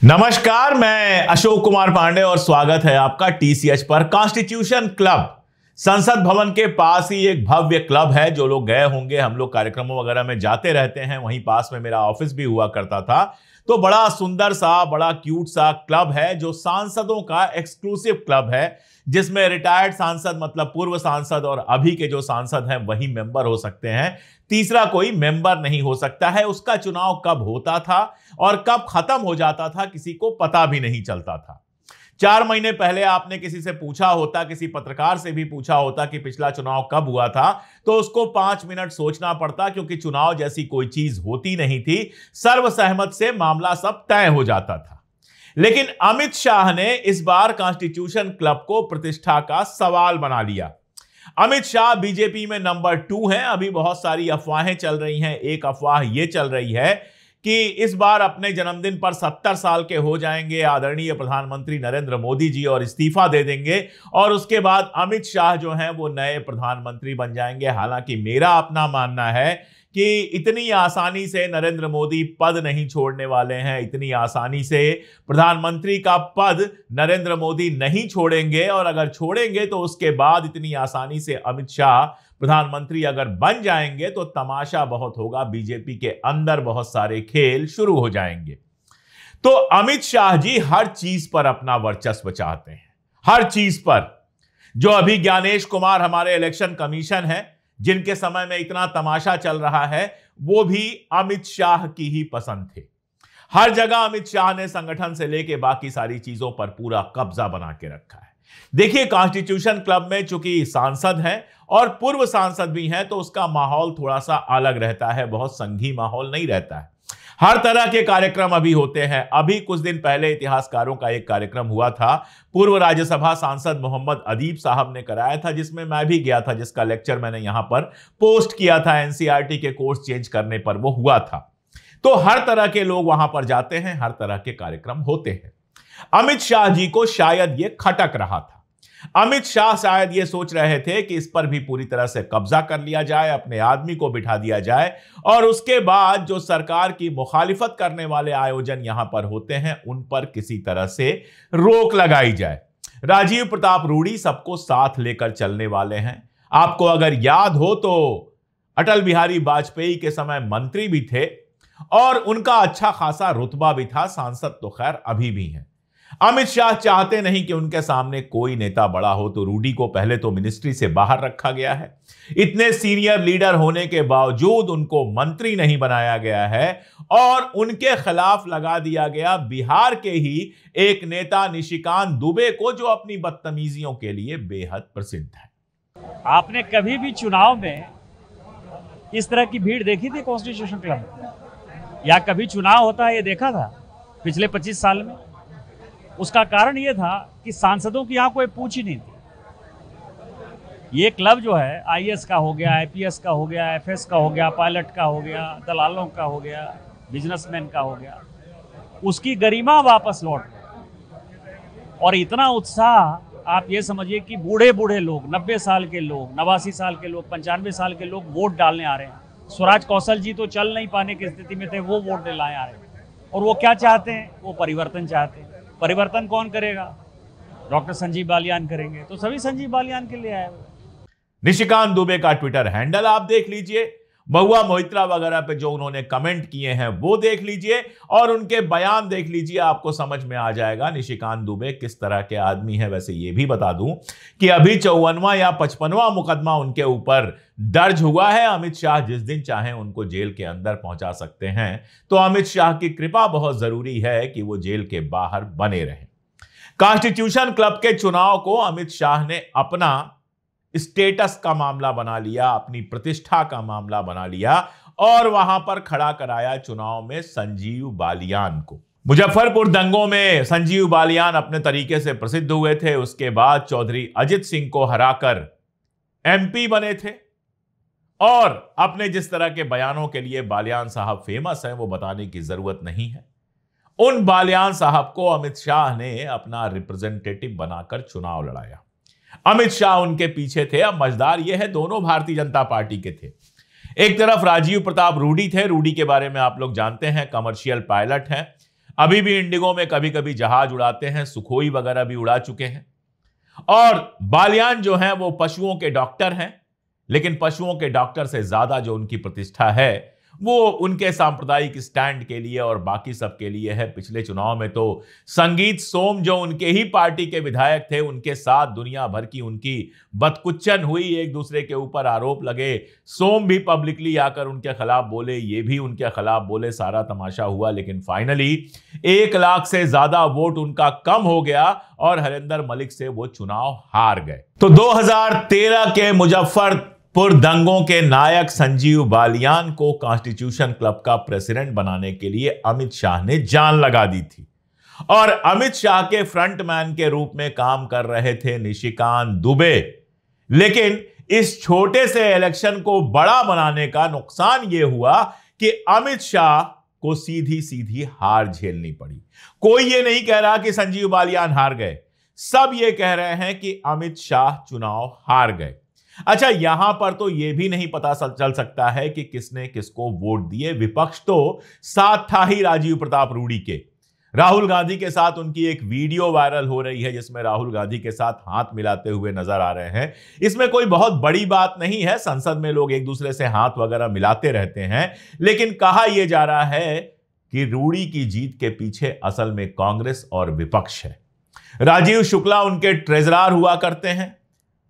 नमस्कार, मैं अशोक कुमार पांडे और स्वागत है आपका टीसीएच पर। कॉन्स्टिट्यूशन क्लब संसद भवन के पास ही एक भव्य क्लब है। जो लोग गए होंगे, हम लोग कार्यक्रमों वगैरह में जाते रहते हैं, वहीं पास में मेरा ऑफिस भी हुआ करता था। तो बड़ा सुंदर सा, बड़ा क्यूट सा क्लब है जो सांसदों का एक्सक्लूसिव क्लब है, जिसमें रिटायर्ड सांसद मतलब पूर्व सांसद और अभी के जो सांसद हैं वही मेंबर हो सकते हैं। तीसरा कोई मेंबर नहीं हो सकता है। उसका चुनाव कब होता था और कब खत्म हो जाता था किसी को पता भी नहीं चलता था। 4 महीने पहले आपने किसी से पूछा होता, किसी पत्रकार से भी पूछा होता कि पिछला चुनाव कब हुआ था, तो उसको 5 मिनट सोचना पड़ता, क्योंकि चुनाव जैसी कोई चीज होती नहीं थी। सर्वसहमत से मामला सब तय हो जाता था। लेकिन अमित शाह ने इस बार कॉन्स्टिट्यूशन क्लब को प्रतिष्ठा का सवाल बना लिया। अमित शाह बीजेपी में नंबर 2 हैं। अभी बहुत सारी अफवाहें चल रही हैं। एक अफवाह यह चल रही है कि इस बार अपने जन्मदिन पर 70 साल के हो जाएंगे आदरणीय प्रधानमंत्री नरेंद्र मोदी जी और इस्तीफा दे देंगे, और उसके बाद अमित शाह जो हैं वो नए प्रधानमंत्री बन जाएंगे। हालांकि मेरा अपना मानना है कि इतनी आसानी से नरेंद्र मोदी पद नहीं छोड़ने वाले हैं, इतनी आसानी से प्रधानमंत्री का पद नरेंद्र मोदी नहीं छोड़ेंगे, और अगर छोड़ेंगे तो उसके बाद इतनी आसानी से अमित शाह प्रधानमंत्री अगर बन जाएंगे तो तमाशा बहुत होगा। बीजेपी के अंदर बहुत सारे खेल शुरू हो जाएंगे। तो अमित शाह जी हर चीज पर अपना वर्चस्व चाहते हैं, हर चीज पर। जो अभी ज्ञानेश कुमार हमारे इलेक्शन कमीशन है, जिनके समय में इतना तमाशा चल रहा है, वो भी अमित शाह की ही पसंद थे। हर जगह अमित शाह ने संगठन से लेके बाकी सारी चीजों पर पूरा कब्जा बना के रखा है। देखिए, कॉन्स्टिट्यूशन क्लब में चूंकि सांसद हैं और पूर्व सांसद भी हैं, तो उसका माहौल थोड़ा सा अलग रहता है, बहुत संघी माहौल नहीं रहता है। हर तरह के कार्यक्रम अभी होते हैं। अभी कुछ दिन पहले इतिहासकारों का एक कार्यक्रम हुआ था, पूर्व राज्यसभा सांसद मोहम्मद अदीब साहब ने कराया था, जिसमें मैं भी गया था, जिसका लेक्चर मैंने यहां पर पोस्ट किया था। एनसीईआरटी के कोर्स चेंज करने पर वो हुआ था। तो हर तरह के लोग वहां पर जाते हैं, हर तरह के कार्यक्रम होते हैं। अमित शाह जी को शायद ये खटक रहा था। अमित शाह शायद ये सोच रहे थे कि इस पर भी पूरी तरह से कब्जा कर लिया जाए, अपने आदमी को बिठा दिया जाए, और उसके बाद जो सरकार की मुखालिफत करने वाले आयोजन यहां पर होते हैं उन पर किसी तरह से रोक लगाई जाए। राजीव प्रताप रूडी सबको साथ लेकर चलने वाले हैं। आपको अगर याद हो तो अटल बिहारी वाजपेयी के समय मंत्री भी थे और उनका अच्छा खासा रुतबा भी था। सांसद तो खैर अभी भी हैं। अमित शाह चाहते नहीं कि उनके सामने कोई नेता बड़ा हो, तो रूडी को पहले तो मिनिस्ट्री से बाहर रखा गया है। इतने सीनियर लीडर होने के बावजूद उनको मंत्री नहीं बनाया गया है, और उनके खिलाफ लगा दिया गया बिहार के ही एक नेता निशिकांत दुबे को, जो अपनी बदतमीजियों के लिए बेहद प्रसिद्ध है। आपने कभी भी चुनाव में इस तरह की भीड़ देखी थी कॉन्स्टिट्यूशन क्लब में? या कभी चुनाव होता है ये देखा था पिछले 25 साल में? उसका कारण ये था कि सांसदों की यहां कोई पूछ ही नहीं थी। ये क्लब जो है आईएएस का हो गया, आईपीएस का हो गया, एफएस का हो गया, पायलट का हो गया, दलालों का हो गया, बिजनेसमैन का हो गया, उसकी गरिमा वापस लौट गई। और इतना उत्साह, आप ये समझिए कि बूढ़े बूढ़े लोग, 90 साल के लोग, 89 साल के लोग, 95 साल के लोग वोट डालने आ रहे हैं। स्वराज कौशल जी तो चल नहीं पाने की स्थिति में थे, वो वोट दिलाने आ रहे हैं। और वो क्या चाहते हैं? वो परिवर्तन चाहते हैं। परिवर्तन कौन करेगा? डॉक्टर संजीव बालियान करेंगे। तो सभी संजीव बालियान के लिए आए हुए। निशिकांत दुबे का ट्विटर हैंडल आप देख लीजिए, महुआ मोहित्रा वगैरह पे जो उन्होंने कमेंट किए हैं वो देख लीजिए, और उनके बयान देख लीजिए, आपको समझ में आ जाएगा निशिकांत दुबे किस तरह के आदमी है। वैसे ये भी बता दूं कि अभी 54वां या 55वां मुकदमा उनके ऊपर दर्ज हुआ है। अमित शाह जिस दिन चाहें उनको जेल के अंदर पहुंचा सकते हैं। तो अमित शाह की कृपा बहुत जरूरी है कि वो जेल के बाहर बने रहें। कॉन्स्टिट्यूशन क्लब के चुनाव को अमित शाह ने अपना स्टेटस का मामला बना लिया, अपनी प्रतिष्ठा का मामला बना लिया, और वहां पर खड़ा कराया चुनाव में संजीव बालियान को। मुजफ्फरपुर दंगों में संजीव बालियान अपने तरीके से प्रसिद्ध हुए थे। उसके बाद चौधरी अजित सिंह को हराकर एमपी बने थे, और अपने जिस तरह के बयानों के लिए बालियान साहब फेमस हैं वो बताने की जरूरत नहीं है। उन बालियान साहब को अमित शाह ने अपना रिप्रेजेंटेटिव बनाकर चुनाव लड़ाया। अमित शाह उनके पीछे थे। अब मजेदार यह है, दोनों भारतीय जनता पार्टी के थे। एक तरफ राजीव प्रताप रूडी थे। रूडी के बारे में आप लोग जानते हैं, कमर्शियल पायलट हैं। अभी भी इंडिगो में कभी कभी जहाज उड़ाते हैं, सुखोई वगैरह भी उड़ा चुके हैं। और बालियान जो हैं वो पशुओं के डॉक्टर हैं, लेकिन पशुओं के डॉक्टर से ज्यादा जो उनकी प्रतिष्ठा है वो उनके सांप्रदायिक स्टैंड के लिए और बाकी सब के लिए है। पिछले चुनाव में तो संगीत सोम जो उनके ही पार्टी के विधायक थे, उनके साथ दुनिया भर की उनकी बदकुच्चन हुई, एक दूसरे के ऊपर आरोप लगे। सोम भी पब्लिकली आकर उनके खिलाफ बोले, ये भी उनके खिलाफ बोले, सारा तमाशा हुआ। लेकिन फाइनली 1 लाख से ज्यादा वोट उनका कम हो गया और हरिंदर मलिक से वो चुनाव हार गए। तो 2013 के मुजफ्फरपुर दंगों के नायक संजीव बालियान को कॉन्स्टिट्यूशन क्लब का प्रेसिडेंट बनाने के लिए अमित शाह ने जान लगा दी थी। और अमित शाह के फ्रंटमैन के रूप में काम कर रहे थे निशिकांत दुबे। लेकिन इस छोटे से इलेक्शन को बड़ा बनाने का नुकसान यह हुआ कि अमित शाह को सीधी सीधी हार झेलनी पड़ी। कोई यह नहीं कह रहा कि संजीव बालियान हार गए, सब यह कह रहे हैं कि अमित शाह चुनाव हार गए। अच्छा, यहां पर तो यह भी नहीं पता चल सकता है कि किसने किसको वोट दिए। विपक्ष तो साथ था ही राजीव प्रताप रूडी के। राहुल गांधी के साथ उनकी एक वीडियो वायरल हो रही है जिसमें राहुल गांधी के साथ हाथ मिलाते हुए नजर आ रहे हैं। इसमें कोई बहुत बड़ी बात नहीं है, संसद में लोग एक दूसरे से हाथ वगैरह मिलाते रहते हैं। लेकिन कहा यह जा रहा है कि रूडी की जीत के पीछे असल में कांग्रेस और विपक्ष है। राजीव शुक्ला उनके ट्रेजरर हुआ करते हैं।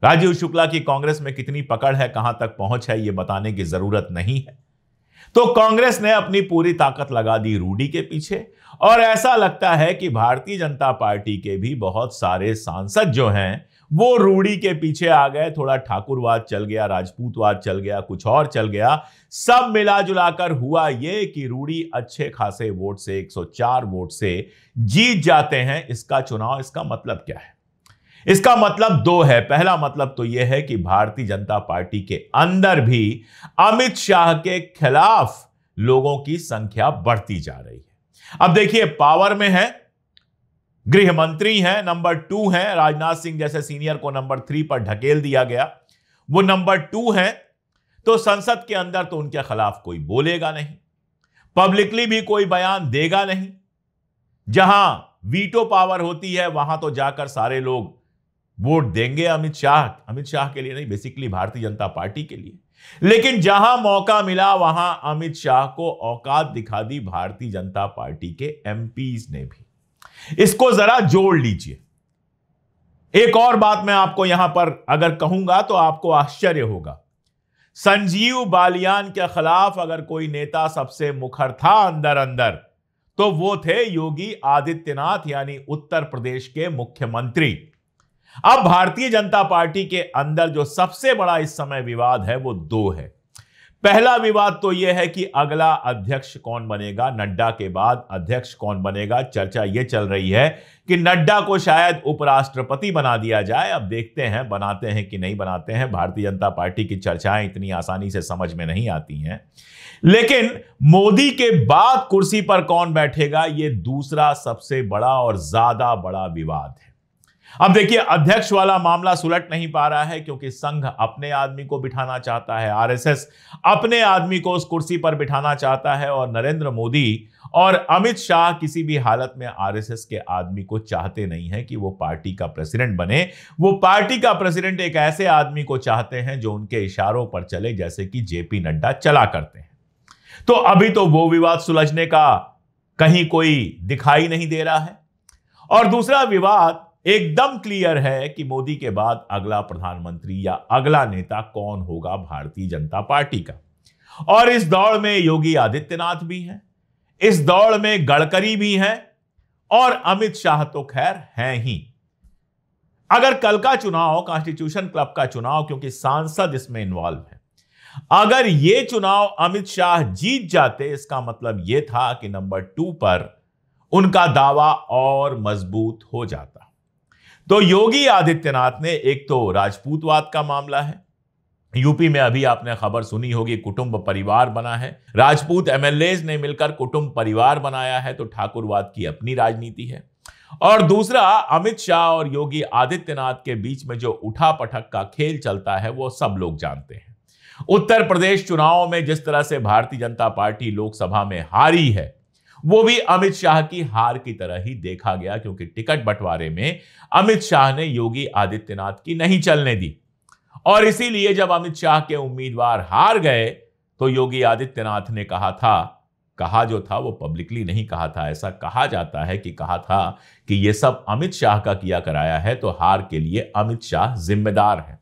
राजीव शुक्ला की कांग्रेस में कितनी पकड़ है, कहां तक पहुंच है, यह बताने की जरूरत नहीं है। तो कांग्रेस ने अपनी पूरी ताकत लगा दी रूडी के पीछे और ऐसा लगता है कि भारतीय जनता पार्टी के भी बहुत सारे सांसद जो हैं वो रूडी के पीछे आ गए। थोड़ा ठाकुरवाद चल गया, राजपूतवाद चल गया, कुछ और चल गया। सब मिला जुलाकर हुआ यह कि रूडी अच्छे खासे वोट से, 104 वोट से जीत जाते हैं। इसका चुनाव, इसका मतलब क्या है? इसका मतलब दो है। पहला मतलब तो यह है कि भारतीय जनता पार्टी के अंदर भी अमित शाह के खिलाफ लोगों की संख्या बढ़ती जा रही है। अब देखिए, पावर में है, गृह मंत्री हैं, नंबर 2 हैं, राजनाथ सिंह जैसे सीनियर को नंबर 3 पर ढकेल दिया गया, वो नंबर 2 हैं। तो संसद के अंदर तो उनके खिलाफ कोई बोलेगा नहीं, पब्लिकली भी कोई बयान देगा नहीं। जहां वीटो पावर होती है वहां तो जाकर सारे लोग वोट देंगे अमित शाह के लिए नहीं, बेसिकली भारतीय जनता पार्टी के लिए। लेकिन जहां मौका मिला वहां अमित शाह को औकात दिखा दी भारतीय जनता पार्टी के एमपीज ने भी। इसको जरा जोड़ लीजिए। एक और बात मैं आपको यहां पर अगर कहूंगा तो आपको आश्चर्य होगा। संजीव बालियान के खिलाफ अगर कोई नेता सबसे मुखर था अंदर अंदर तो वो थे योगी आदित्यनाथ, यानी उत्तर प्रदेश के मुख्यमंत्री। अब भारतीय जनता पार्टी के अंदर जो सबसे बड़ा इस समय विवाद है वो 2 है। पहला विवाद तो यह है कि अगला अध्यक्ष कौन बनेगा, नड्डा के बाद अध्यक्ष कौन बनेगा। चर्चा यह चल रही है कि नड्डा को शायद उपराष्ट्रपति बना दिया जाए। अब देखते हैं बनाते हैं कि नहीं बनाते हैं। भारतीय जनता पार्टी की चर्चाएं इतनी आसानी से समझ में नहीं आती हैं। लेकिन मोदी के बाद कुर्सी पर कौन बैठेगा, यह दूसरा सबसे बड़ा और ज्यादा बड़ा विवाद है। अब देखिए, अध्यक्ष वाला मामला सुलट नहीं पा रहा है क्योंकि संघ अपने आदमी को बिठाना चाहता है, आरएसएस अपने आदमी को उस कुर्सी पर बिठाना चाहता है और नरेंद्र मोदी और अमित शाह किसी भी हालत में आरएसएस के आदमी को चाहते नहीं है कि वो पार्टी का प्रेसिडेंट बने। वो पार्टी का प्रेसिडेंट एक ऐसे आदमी को चाहते हैं जो उनके इशारों पर चले, जैसे कि जेपी नड्डा चला करते हैं। तो अभी तो वो विवाद सुलझने का कहीं कोई दिखाई नहीं दे रहा है। और दूसरा विवाद एकदम क्लियर है कि मोदी के बाद अगला प्रधानमंत्री या अगला नेता कौन होगा भारतीय जनता पार्टी का। और इस दौड़ में योगी आदित्यनाथ भी हैं, इस दौड़ में गडकरी भी हैं और अमित शाह तो खैर हैं ही। अगर कल का चुनाव, कॉन्स्टिट्यूशन क्लब का चुनाव, क्योंकि सांसद इसमें इन्वॉल्व है, अगर यह चुनाव अमित शाह जीत जाते, इसका मतलब यह था कि नंबर 2 पर उनका दावा और मजबूत हो जाता। तो योगी आदित्यनाथ ने, एक तो राजपूतवाद का मामला है, यूपी में अभी आपने खबर सुनी होगी, कुटुंब परिवार बना है, राजपूत एमएलएज ने मिलकर कुटुंब परिवार बनाया है, तो ठाकुरवाद की अपनी राजनीति है। और दूसरा, अमित शाह और योगी आदित्यनाथ के बीच में जो उठापटक का खेल चलता है वो सब लोग जानते हैं। उत्तर प्रदेश चुनाव में जिस तरह से भारतीय जनता पार्टी लोकसभा में हारी है, वो भी अमित शाह की हार की तरह ही देखा गया, क्योंकि टिकट बंटवारे में अमित शाह ने योगी आदित्यनाथ की नहीं चलने दी। और इसीलिए जब अमित शाह के उम्मीदवार हार गए तो योगी आदित्यनाथ ने कहा जो था वो पब्लिकली नहीं कहा था, ऐसा कहा जाता है कि कहा था कि ये सब अमित शाह का किया कराया है, तो हार के लिए अमित शाह जिम्मेदार है।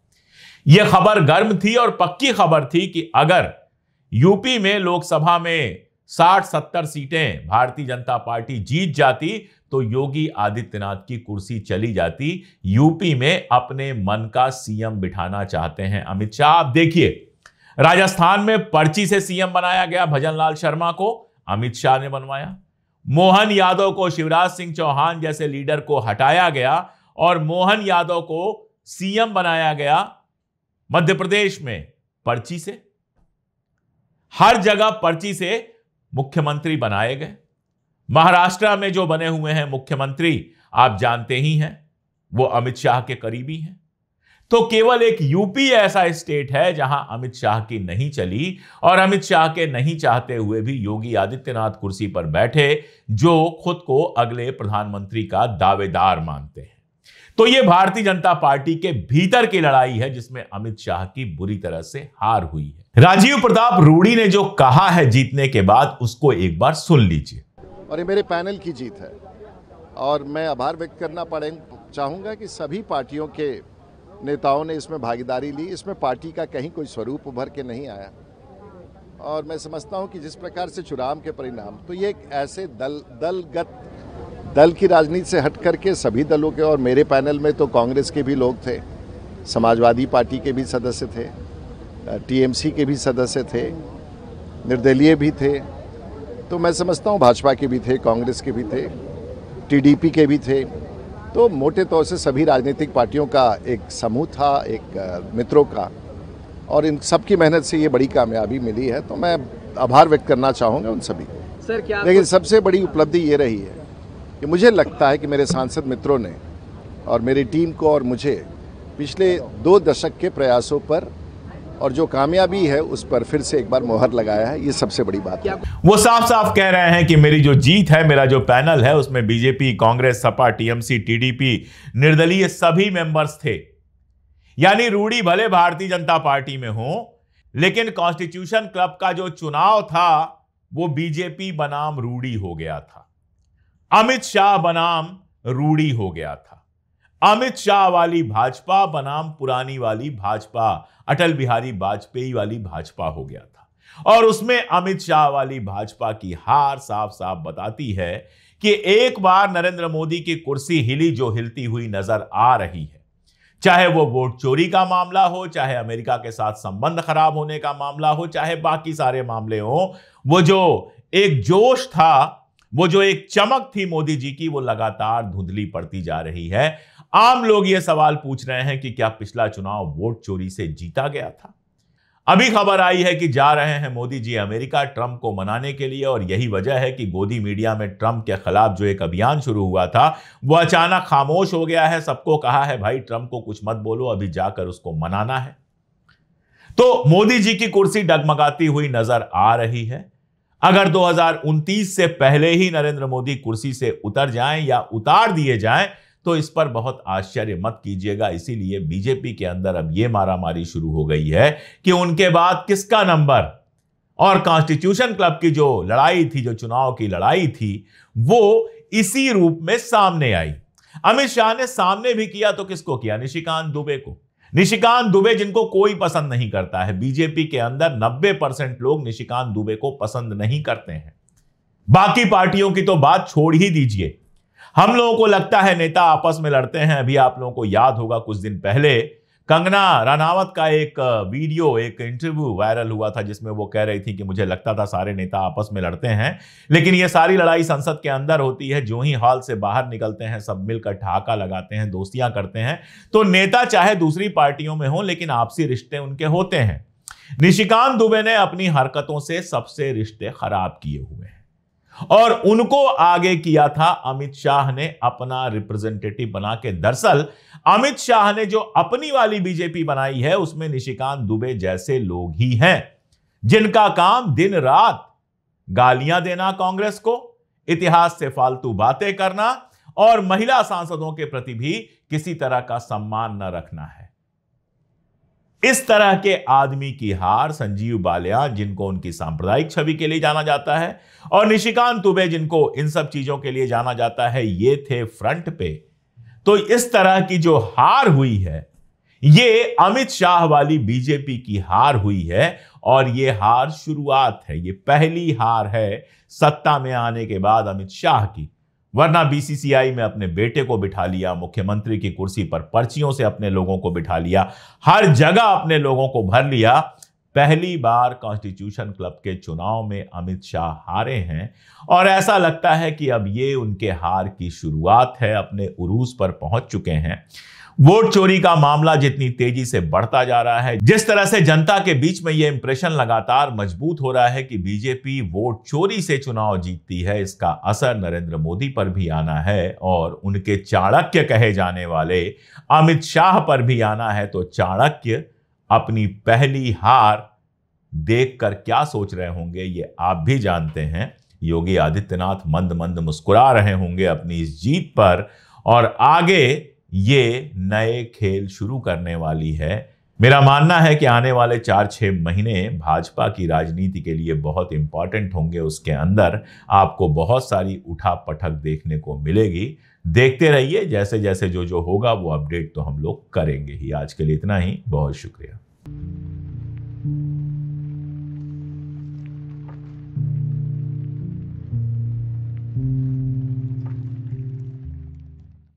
यह खबर गर्म थी और पक्की खबर थी कि अगर यूपी में लोकसभा में 60-70 सीटें भारतीय जनता पार्टी जीत जाती तो योगी आदित्यनाथ की कुर्सी चली जाती। यूपी में अपने मन का सीएम बिठाना चाहते हैं अमित शाह। आप देखिए, राजस्थान में पर्ची से सीएम बनाया गया भजनलाल शर्मा को अमित शाह ने बनवाया। मोहन यादव को शिवराज सिंह चौहान जैसे लीडर को हटाया गया और मोहन यादव को सीएम बनाया गया मध्य प्रदेश में पर्ची से। हर जगह पर्ची से मुख्यमंत्री बनाए गए। महाराष्ट्र में जो बने हुए हैं मुख्यमंत्री आप जानते ही हैं, वो अमित शाह के करीबी हैं। तो केवल एक यूपी ऐसा स्टेट है जहां अमित शाह की नहीं चली और अमित शाह के नहीं चाहते हुए भी योगी आदित्यनाथ कुर्सी पर बैठे, जो खुद को अगले प्रधानमंत्री का दावेदार मानते हैं। तो यह भारतीय जनता पार्टी के भीतर की लड़ाई है जिसमें अमित शाह की बुरी तरह से हार हुई है। राजीव प्रताप रूडी ने जो कहा है जीतने के बाद, उसको एक बार सुन लीजिए। और ये मेरे पैनल की जीत है और मैं आभार व्यक्त करना चाहूँगा कि सभी पार्टियों के नेताओं ने इसमें भागीदारी ली। इसमें पार्टी का कहीं कोई स्वरूप उभर के नहीं आया और मैं समझता हूँ कि जिस प्रकार से चुनाव के परिणाम, तो ये एक ऐसे दल की राजनीति से हट करके सभी दलों के, और मेरे पैनल में तो कांग्रेस के भी लोग थे, समाजवादी पार्टी के भी सदस्य थे, टीएमसी के भी सदस्य थे, निर्दलीय भी थे, तो मैं समझता हूँ भाजपा के भी थे, कांग्रेस के भी थे, टीडीपी के भी थे। तो मोटे तौर से सभी राजनीतिक पार्टियों का एक समूह था, एक मित्रों का, और इन सब की मेहनत से ये बड़ी कामयाबी मिली है। तो मैं आभार व्यक्त करना चाहूँगा उन सभी को। लेकिन सबसे बड़ी उपलब्धि ये रही है कि मुझे लगता है कि मेरे सांसद मित्रों ने और मेरी टीम को और मुझे पिछले 2 दशक के प्रयासों पर और जो कामयाबी है उस पर फिर से एक बार मोहर लगाया है। ये सबसे बड़ी बात है। वो साफ साफ कह रहे हैं कि मेरी जो जीत है, मेरा जो पैनल है, उसमें BJP, Congress, Sapa, TMC, TDP, निर्दलीय सभी मेंबर्स थे। यानी रूडी भले भारतीय जनता पार्टी में हो, लेकिन कॉन्स्टिट्यूशन क्लब का जो चुनाव था वो बीजेपी बनाम रूडी हो गया था, अमित शाह बनाम रूडी हो गया था। अमित शाह वाली भाजपा बनाम पुरानी वाली भाजपा, अटल बिहारी वाजपेयी वाली भाजपा हो गया था। और उसमें अमित शाह वाली भाजपा की हार साफ साफ बताती है कि एक बार नरेंद्र मोदी की कुर्सी हिली जो हिलती हुई नजर आ रही है। चाहे वो वोट चोरी का मामला हो, चाहे अमेरिका के साथ संबंध खराब होने का मामला हो, चाहे बाकी सारे मामले हो, वो जो एक जोश था, वो जो एक चमक थी मोदी जी की, वो लगातार धुंधली पड़ती जा रही है। आम लोग ये सवाल पूछ रहे हैं कि क्या पिछला चुनाव वोट चोरी से जीता गया था? अभी खबर आई है कि जा रहे हैं मोदी जी अमेरिका ट्रंप को मनाने के लिए, और यही वजह है कि गोदी मीडिया में ट्रंप के खिलाफ जो एक अभियान शुरू हुआ था वो अचानक खामोश हो गया है। सबको कहा है भाई ट्रंप को कुछ मत बोलो, अभी जाकर उसको मनाना है। तो मोदी जी की कुर्सी डगमगाती हुई नजर आ रही है। अगर 2029 से पहले ही नरेंद्र मोदी कुर्सी से उतर जाएं या उतार दिए जाएं तो इस पर बहुत आश्चर्य मत कीजिएगा। इसीलिए बीजेपी के अंदर अब यह मारामारी शुरू हो गई है कि उनके बाद किसका नंबर। और कॉन्स्टिट्यूशन क्लब की जो लड़ाई थी, जो चुनाव की लड़ाई थी, वो इसी रूप में सामने आई। अमित शाह ने सामने भी किया तो किसको किया? निशिकांत दुबे को। निशिकांत दुबे जिनको कोई पसंद नहीं करता है। बीजेपी के अंदर 90% लोग निशिकांत दुबे को पसंद नहीं करते हैं। बाकी पार्टियों की तो बात छोड़ ही दीजिए। हम लोगों को लगता है नेता आपस में लड़ते हैं। अभी आप लोगों को याद होगा कुछ दिन पहले कंगना रनावत का एक वीडियो, एक इंटरव्यू वायरल हुआ था जिसमें वो कह रही थी कि मुझे लगता था सारे नेता आपस में लड़ते हैं, लेकिन ये सारी लड़ाई संसद के अंदर होती है। जो ही हॉल से बाहर निकलते हैं सब मिलकर ठहाका लगाते हैं, दोस्तियां करते हैं। तो नेता चाहे दूसरी पार्टियों में हो, लेकिन आपसी रिश्ते उनके होते हैं। निशिकांत दुबे ने अपनी हरकतों से सबसे रिश्ते खराब किए हुए हैं और उनको आगे किया था अमित शाह ने अपना रिप्रेजेंटेटिव बना के। दरअसल अमित शाह ने जो अपनी वाली बीजेपी बनाई है उसमें निशिकांत दुबे जैसे लोग ही हैं जिनका काम दिन रात गालियां देना कांग्रेस को, इतिहास से फालतू बातें करना और महिला सांसदों के प्रति भी किसी तरह का सम्मान न रखना है। इस तरह के आदमी की हार संजीव बालियान, जिनको उनकी सांप्रदायिक छवि के लिए जाना जाता है, और निशिकांत दुबे, जिनको इन सब चीजों के लिए जाना जाता है, ये थे फ्रंट पे। तो इस तरह की जो हार हुई है, ये अमित शाह वाली बीजेपी की हार हुई है, और ये हार शुरुआत है, ये पहली हार है सत्ता में आने के बाद अमित शाह की। वरना बीसीसीआई में अपने बेटे को बिठा लिया, मुख्यमंत्री की कुर्सी पर पर्चियों से अपने लोगों को बिठा लिया, हर जगह अपने लोगों को भर लिया। पहली बार कॉन्स्टिट्यूशन क्लब के चुनाव में अमित शाह हारे हैं, और ऐसा लगता है कि अब ये उनके हार की शुरुआत है, अपने उरूज पर पहुंच चुके हैं। वोट चोरी का मामला जितनी तेजी से बढ़ता जा रहा है, जिस तरह से जनता के बीच में यह इंप्रेशन लगातार मजबूत हो रहा है कि बीजेपी वोट चोरी से चुनाव जीतती है, इसका असर नरेंद्र मोदी पर भी आना है और उनके चाणक्य कहे जाने वाले अमित शाह पर भी आना है। तो चाणक्य अपनी पहली हार देखकर क्या सोच रहे होंगे, ये आप भी जानते हैं। योगी आदित्यनाथ मंद मंद मुस्कुरा रहे होंगे अपनी इस जीत पर, और आगे ये नए खेल शुरू करने वाली है। मेरा मानना है कि आने वाले 4-6 महीने भाजपा की राजनीति के लिए बहुत इंपॉर्टेंट होंगे। उसके अंदर आपको बहुत सारी उठापटक देखने को मिलेगी। देखते रहिए, जैसे जैसे जो होगा वो अपडेट तो हम लोग करेंगे ही। आज के लिए इतना ही, बहुत शुक्रिया।